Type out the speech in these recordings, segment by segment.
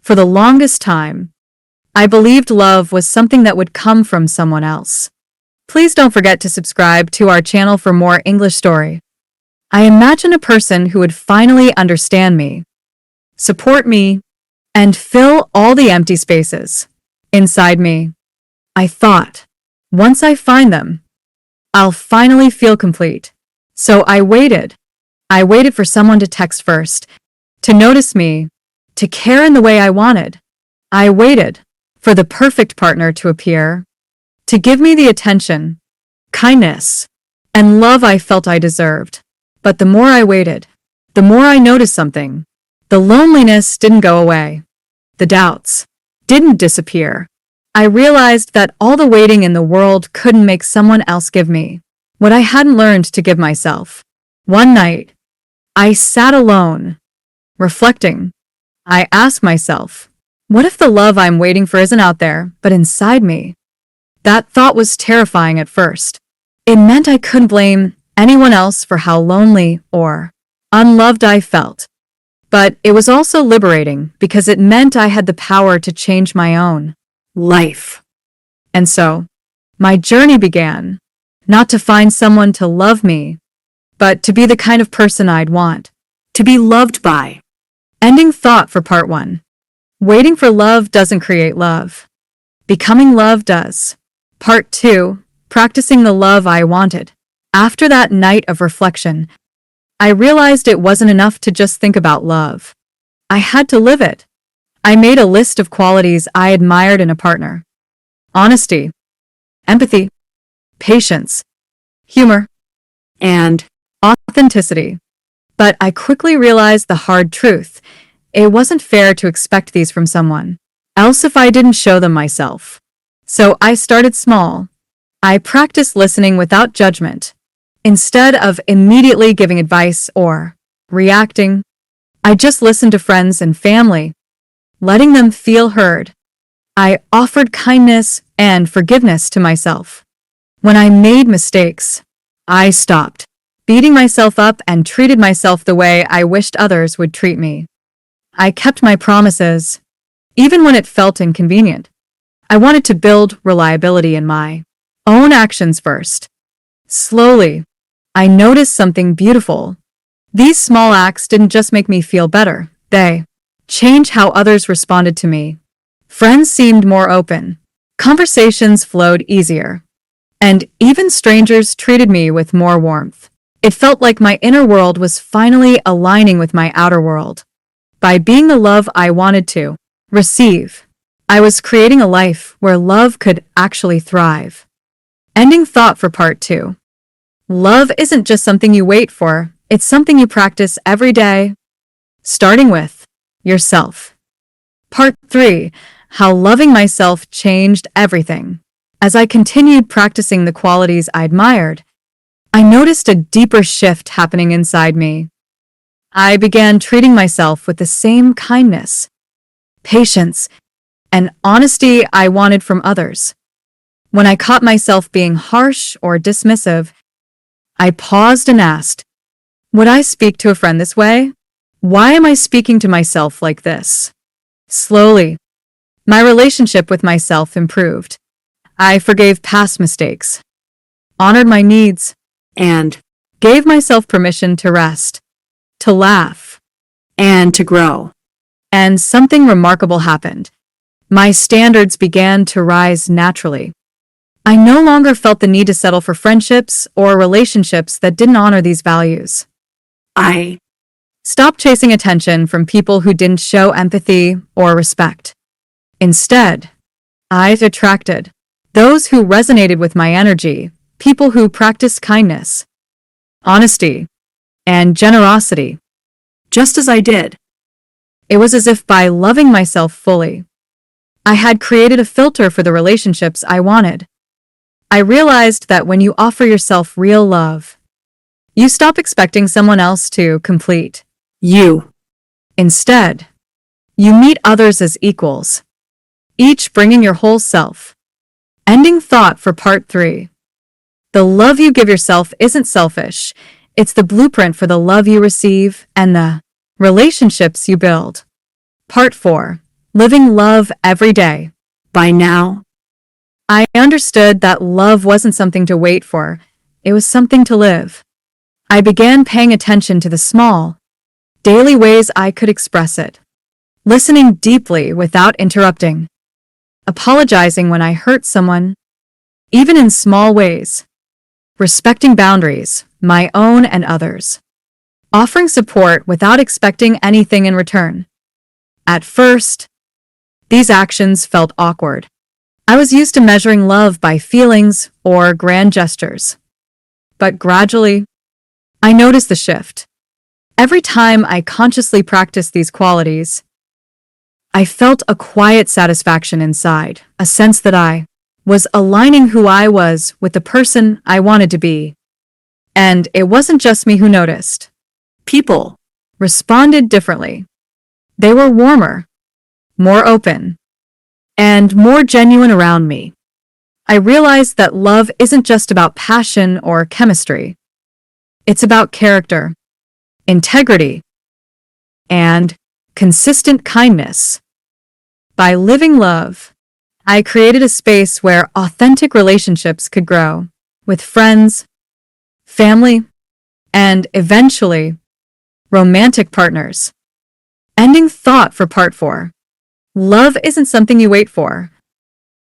For the longest time, I believed love was something that would come from someone else. Please don't forget to subscribe to our channel for more English story. I imagined a person who would finally understand me, support me, and fill all the empty spaces inside me. I thought, once I find them, I'll finally feel complete. So I waited. I waited for someone to text first, to notice me, to care in the way I wanted. I waited for the perfect partner to appear, to give me the attention, kindness, and love I felt I deserved. But the more I waited, the more I noticed something. The loneliness didn't go away. The doubts didn't disappear. I realized that all the waiting in the world couldn't make someone else give me what I hadn't learned to give myself. One night, I sat alone, reflecting. I asked myself, what if the love I'm waiting for isn't out there, but inside me? That thought was terrifying at first. It meant I couldn't blame anyone else for how lonely or unloved I felt. But it was also liberating because it meant I had the power to change my own life. And so, my journey began, not to find someone to love me, but to be the kind of person I'd want to be loved by. Ending thought for part 1. Waiting for love doesn't create love. Becoming love does. Part 2. Practicing the love I wanted. After that night of reflection, I realized it wasn't enough to just think about love. I had to live it. I made a list of qualities I admired in a partner. Honesty, empathy, patience, humor, and authenticity. But I quickly realized the hard truth. It wasn't fair to expect these from someone else if I didn't show them myself. So I started small. I practiced listening without judgment. Instead of immediately giving advice or reacting, I just listened to friends and family, letting them feel heard. I offered kindness and forgiveness to myself. When I made mistakes, I stopped beating myself up and treated myself the way I wished others would treat me. I kept my promises, even when it felt inconvenient. I wanted to build reliability in my own actions first. Slowly, I noticed something beautiful. These small acts didn't just make me feel better, they changed how others responded to me. Friends seemed more open. Conversations flowed easier. And even strangers treated me with more warmth. It felt like my inner world was finally aligning with my outer world. By being the love I wanted to receive, I was creating a life where love could actually thrive. Ending thought for part 2. Love isn't just something you wait for, it's something you practice every day, starting with yourself. Part 3. How loving myself changed everything. As I continued practicing the qualities I admired, I noticed a deeper shift happening inside me. I began treating myself with the same kindness, patience, and honesty I wanted from others. When I caught myself being harsh or dismissive, I paused and asked, would I speak to a friend this way? Why am I speaking to myself like this? Slowly, my relationship with myself improved. I forgave past mistakes, honored my needs, and gave myself permission to rest, to laugh, and to grow. And something remarkable happened. My standards began to rise naturally. I no longer felt the need to settle for friendships or relationships that didn't honor these values. I stopped chasing attention from people who didn't show empathy or respect. Instead, I attracted those who resonated with my energy, people who practiced kindness, honesty, and generosity. Just as I did. It was as if by loving myself fully, I had created a filter for the relationships I wanted. I realized that when you offer yourself real love, you stop expecting someone else to complete you. Instead, you meet others as equals, each bringing your whole self. Ending thought for part 3. The love you give yourself isn't selfish. It's the blueprint for the love you receive and the relationships you build. Part 4. living love every day. By now, I understood that love wasn't something to wait for, it was something to live. I began paying attention to the small, daily ways I could express it, listening deeply without interrupting, apologizing when I hurt someone, even in small ways, respecting boundaries, my own and others, offering support without expecting anything in return. At first, these actions felt awkward. I was used to measuring love by feelings or grand gestures. But gradually, I noticed the shift. Every time I consciously practiced these qualities, I felt a quiet satisfaction inside, a sense that I was aligning who I was with the person I wanted to be. And it wasn't just me who noticed. People responded differently. They were warmer, more open, and more genuine around me. I realized that love isn't just about passion or chemistry. It's about character, integrity, and consistent kindness. By living love, I created a space where authentic relationships could grow with friends, family, and eventually, romantic partners. Ending thought for part 4. Love isn't something you wait for.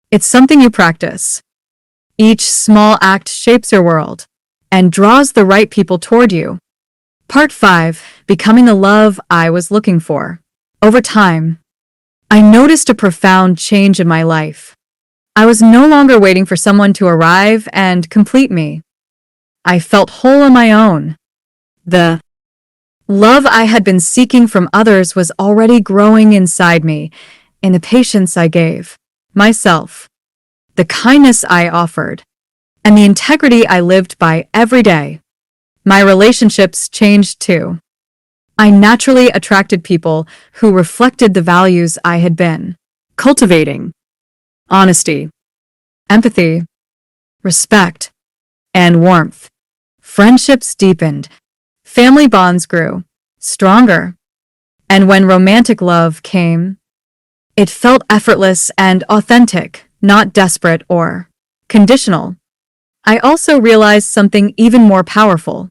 It's something you practice. Each small act shapes your world and draws the right people toward you. Part 5. Becoming the love I was looking for. Over time, I noticed a profound change in my life. I was no longer waiting for someone to arrive and complete me. I felt whole on my own. The love I had been seeking from others was already growing inside me, in the patience I gave myself, the kindness I offered, and the integrity I lived by every day. My relationships changed too. I naturally attracted people who reflected the values I had been cultivating: honesty, empathy, respect, and warmth. Friendships deepened, family bonds grew stronger, and when romantic love came, it felt effortless and authentic, not desperate or conditional. I also realized something even more powerful.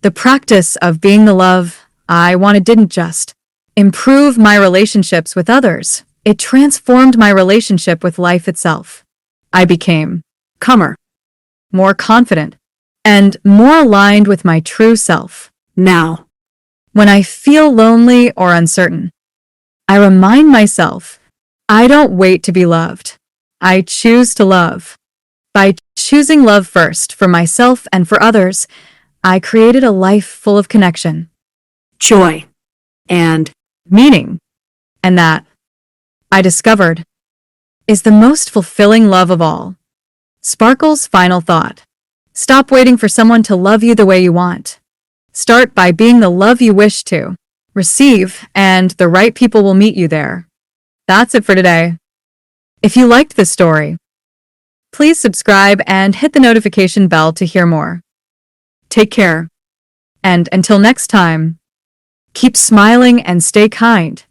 The practice of being the love I wanted didn't just improve my relationships with others, it transformed my relationship with life itself. I became calmer, more confident, and more aligned with my true self. Now, when I feel lonely or uncertain, I remind myself, I don't wait to be loved. I choose to love. By choosing love first for myself and for others, I created a life full of connection, joy, and meaning. And that, I discovered, is the most fulfilling love of all. Sparkle's final thought. Stop waiting for someone to love you the way you want. Start by being the love you wish to receive, and the right people will meet you there. That's it for today. If you liked this story, please subscribe and hit the notification bell to hear more. Take care. And until next time, keep smiling and stay kind.